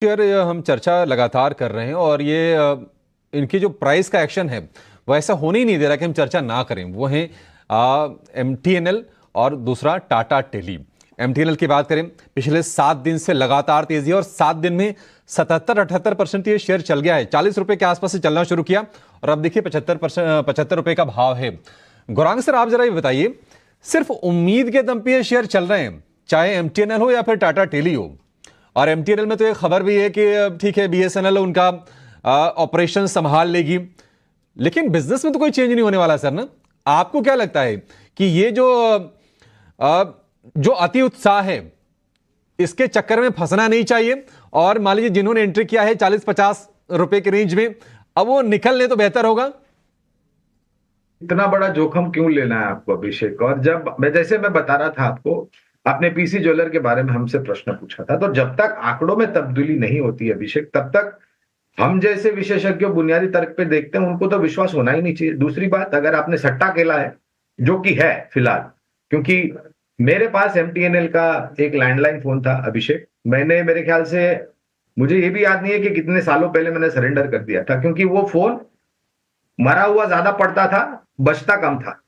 Share हम चर्चा लगातार कर रहे हैं और ये इनकी जो प्राइस का एक्शन है वो ऐसा होने ही नहीं दे रहा कि हम चर्चा ना करें। वो हैं एमटीएनएल और दूसरा टाटा टेली। एमटीएनएल की बात करें, पिछले 7 दिन से लगातार तेजी है और 7 दिन में 77-78% ये शेयर चल गया है। 40 रुपए के आसपास से चलना शुरू किया और अब देखिए 75 रुपए का भाव है। गौरांग सर, आप जरा ये बताइए, सिर्फ उम्मीद के दम पे ये शेयर चल रहे हैं, चाहे एमटीएनएल हो या फिर टाटा टेली हो। और एमटीएनएल में तो एक खबर भी है कि ठीक है, बीएसएनएल उनका ऑपरेशन संभाल लेगी, लेकिन बिजनेस में तो कोई चेंज नहीं होने वाला सर ना। आपको क्या लगता है कि ये जो अति उत्साह है, इसके चक्कर में फंसना नहीं चाहिए और मान लीजिए जिन्होंने एंट्री किया है 40-50 रुपए के रेंज में, अब वो निकल ले तो बेहतर होगा। इतना बड़ा जोखम क्यों लेना है आपको अभिषेक? और जब मैं बता रहा था आपको, आपने पीसी ज्वेलर के बारे में हमसे प्रश्न पूछा था, तो जब तक आंकड़ों में तब्दीली नहीं होती है अभिषेक, तब तक हम जैसे विशेषज्ञ बुनियादी तर्क पे देखते हैं, उनको तो विश्वास होना ही नहीं चाहिए। दूसरी बात, अगर आपने सट्टा खेला है, जो कि है फिलहाल, क्योंकि मेरे पास एमटीएनएल का एक लैंडलाइन फोन था अभिषेक, मैंने मेरे ख्याल से, मुझे ये भी याद नहीं है कि कितने सालों पहले मैंने सरेंडर कर दिया था, क्योंकि वो फोन मरा हुआ ज्यादा पड़ता था, बचता कम था।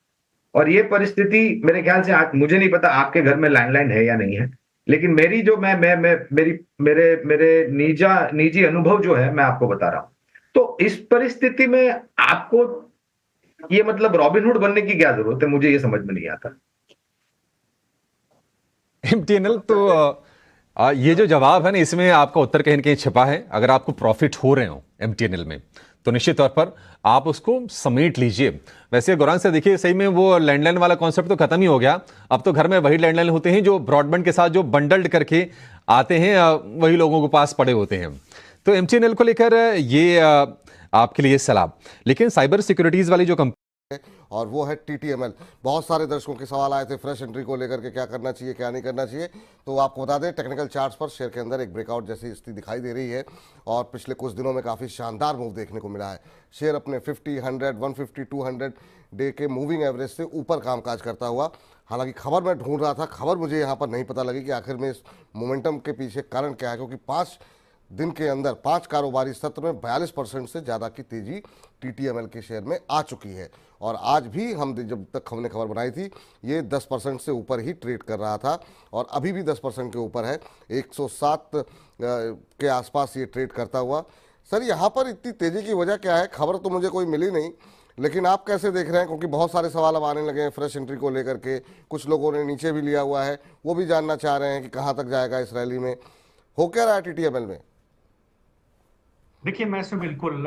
और ये परिस्थिति मेरे ख्याल से मुझे नहीं पता आपके घर में लैंडलाइन है या नहीं है, लेकिन मेरी जो मैं मेरी मेरे मेरे निजी अनुभव जो है, मैं आपको बता रहा हूं। तो इस परिस्थिति में आपको ये मतलब रॉबिनहुड बनने की क्या जरूरत है, मुझे ये समझ में नहीं आता। एमटीएनएल तो ये जो जवाब है ना, इसमें आपका उत्तर कहीं ना कहीं छिपा है। अगर आपको प्रॉफिट हो रहे हो एमटीएनएल में, तो निश्चित तौर पर आप उसको समेट लीजिए। वैसे गौरांग से देखिए, सही में वो लैंडलाइन वाला कॉन्सेप्ट तो खत्म ही हो गया। अब तो घर में वही लैंडलाइन होते हैं जो ब्रॉडबैंड के साथ जो बंडल्ड करके आते हैं, वही लोगों के पास पड़े होते हैं। तो एमटीएनएल को लेकर ये आपके लिए सलाह। लेकिन साइबर सिक्योरिटीज वाली जो कंपनी और वो है टीटीएमएल। बहुत सारे दर्शकों के सवाल आए थे फ्रेश एंट्री को लेकर के, क्या करना चाहिए क्या नहीं करना चाहिए। तो आपको बता दें, टेक्निकल चार्ट्स पर शेयर के अंदर एक ब्रेकआउट जैसी स्थिति दिखाई दे रही है और पिछले कुछ दिनों में काफ़ी शानदार मूव देखने को मिला है। शेयर अपने 50, 100, 150, 200 डे के मूविंग एवरेज से ऊपर कामकाज करता हुआ। हालांकि खबर मैं ढूंढ रहा था, खबर मुझे यहाँ पर नहीं पता लगी कि आखिर में इस मोमेंटम के पीछे कारण क्या है, क्योंकि 5 दिन के अंदर 5 कारोबारी सत्र में 42% से ज़्यादा की तेजी टीटीएमएल के शेयर में आ चुकी है। और आज भी जब तक हमने खबर बनाई थी, ये 10% से ऊपर ही ट्रेड कर रहा था और अभी भी 10% के ऊपर है, 107 के आसपास ये ट्रेड करता हुआ। सर, यहाँ पर इतनी तेज़ी की वजह क्या है? खबर तो मुझे कोई मिली नहीं, लेकिन आप कैसे देख रहे हैं? क्योंकि बहुत सारे सवाल अब आने लगे हैं फ्रेश एंट्री को लेकर के। कुछ लोगों ने नीचे भी लिया हुआ है, वो भी जानना चाह रहे हैं कि कहाँ तक जाएगा इस रैली में। हो क्या रहा है टीटीएमएल में? देखिए, मैं इसमें बिल्कुल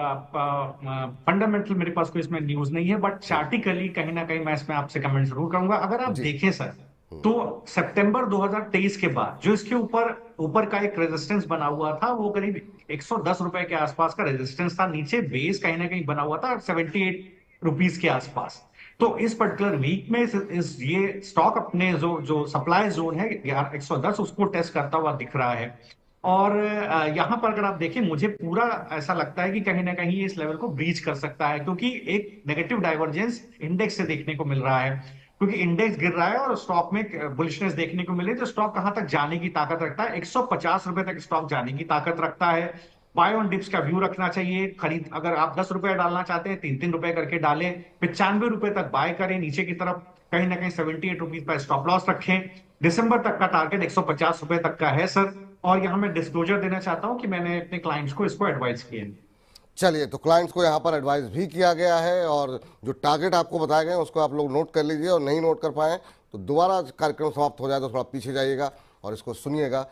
फंडामेंटल मेरे पास कोई इसमें न्यूज नहीं है, बट चार्टिकली कहीं ना कहीं मैं इसमें आपसे कमेंट जरूर करूंगा। अगर आप जी। देखें सर, तो सितंबर 2023 के बाद जो इसके ऊपर ऊपर का एक रेजिस्टेंस बना हुआ था, वो करीब 110 रुपए के आसपास का रेजिस्टेंस था। नीचे बेस कहीं ना कहीं बना हुआ था 78 रुपीज के आसपास। तो इस पर्टिकुलर वीक में ये स्टॉक अपने जो सप्लाई जोन है 110, उसको टेस्ट करता हुआ दिख रहा है। और यहां पर अगर आप देखें, मुझे पूरा ऐसा लगता है कि कहीं ना कहीं इस लेवल को ब्रीच कर सकता है, क्योंकि एक नेगेटिव डाइवर्जेंस इंडेक्स से देखने को मिल रहा है। क्योंकि इंडेक्स गिर रहा है और स्टॉक में बुलिशनेस देखने को मिले, तो स्टॉक कहां तक जाने की ताकत रखता है? 150 रुपए तक स्टॉक जाने की ताकत रखता है। बाय ऑन डिप्स का व्यू रखना चाहिए। खरीद, अगर आप 10 रुपए डालना चाहते हैं, 3-3 रुपए करके डालें। 95 रुपए तक बाय करें, नीचे की तरफ कहीं ना कहीं 78 रुपीज पर स्टॉप लॉस रखें। दिसंबर तक का टारगेट 150 रुपए तक का है सर। और यहां मैं डिस्क्लोजर देना चाहता हूं कि मैंने अपने क्लाइंट्स को इसको एडवाइस किया है। चलिए, तो क्लाइंट्स को यहाँ पर एडवाइस भी किया गया है और जो टारगेट आपको बताए गए हैं उसको आप लोग नोट कर लीजिए, और नहीं नोट कर पाए तो दोबारा कार्यक्रम समाप्त हो जाए तो थोड़ा पीछे जाइएगा और इसको सुनिएगा।